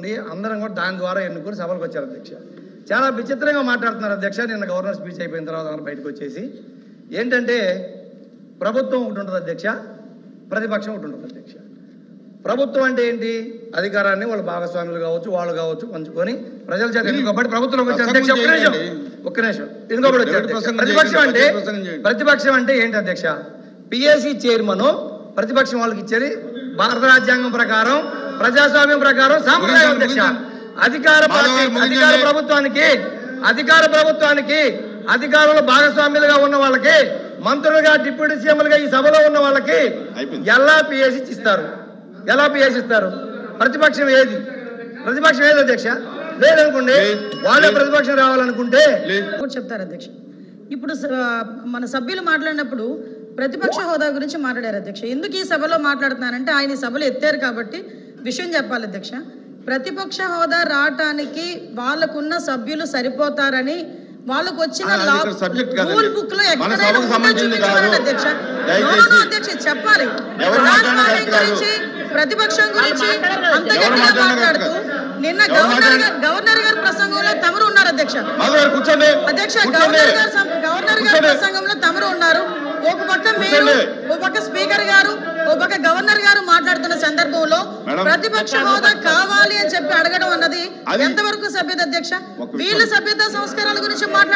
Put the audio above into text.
ఉండి అందరం కూడా దాని ద్వారా ఎన్నుకుని సభలకు వచ్చారు అధ్యక్ష. చాలా విచిత్రంగా మాట్లాడుతున్నారు అధ్యక్ష. నిన్న గవర్నర్ స్పీచ్ అయిపోయిన తర్వాత బయటకు వచ్చేసి ఏంటంటే ప్రభుత్వం ఒకటి ఉంటుంది అధ్యక్ష, ప్రతిపక్షం ఒకటి ఉంటుంది అధ్యక్ష. ప్రభుత్వం అంటే ఏంటి? అధికారాన్ని వాళ్ళ భాగస్వాములు కావచ్చు వాళ్ళు కావచ్చు పంచుకొని ప్రజల చేత ఎన్నుకోబడి ప్రభుత్వంలోకి వచ్చారు అధ్యక్ష. ఒక్క నిమిషం ఎన్నుకోబడి వచ్చారు. ప్రతిపక్షం అంటే ఏంటి అధ్యక్ష? పిఎస్సి చైర్మన్ ప్రతిపక్షం వాళ్ళకి ఇచ్చేది భారత రాజ్యాంగం ప్రకారం ప్రజాస్వామ్యం ప్రకారం సాంప్రదాయం అధ్యక్ష. అధికార ప్రభుత్వానికి అధికారంలో భాగస్వామ్యులుగా ఉన్న వాళ్ళకి మంత్రులుగా డిప్యూటీ సీఎంలుగా ఈ సభలో ఉన్న వాళ్ళకి ఎలా పిఎస్సి ఇస్తారు? ఎలా పిఎస్సి ఇస్తారు? ప్రతిపక్షం ఏది అధ్యక్ష? లేదనుకోండి వాళ్ళే ప్రతిపక్షం రావాలనుకుంటే చెప్తారు అధ్యక్ష. ఇప్పుడు మన సభ్యులు మాట్లాడినప్పుడు ప్రతిపక్ష హోదా గురించి మాట్లాడారు అధ్యక్ష. ఎందుకు ఈ సభలో మాట్లాడుతున్నానంటే ఆయన ఈ సభలో ఎత్తారు కాబట్టి విషయం చెప్పాలి అధ్యక్ష. ప్రతిపక్ష హోదా రావటానికి వాళ్ళకున్న సభ్యులు సరిపోతారని వాళ్ళకు వచ్చిన రూల్ బుక్ లో ఎక్కడైనా అధ్యక్ష. అధ్యక్ష చెప్పాలి. గురించి ప్రతిపక్షం గురించి అంత గట్టిగా మాట్లాడుతూ నిన్న గవర్నర్ గారి ప్రసంగంలో తమరు ఉన్నారు అధ్యక్ష. గవర్నర్ గారి ప్రసంగంలో తమరు ఉన్నారు. ఒక పక్క మీరు, ఒక పక్క స్పీకర్ గారు, ఒక పక్క గవర్నర్ గారు మాట్లాడుతున్న సందర్భంలో ప్రతిపక్ష హోదా కావాలి అని చెప్పి అడగడం అన్నది ఎంతవరకు సభ్యత అధ్యక్ష? వీళ్ళ సభ్యత సంస్కారాల గురించి మాట్లాడారు.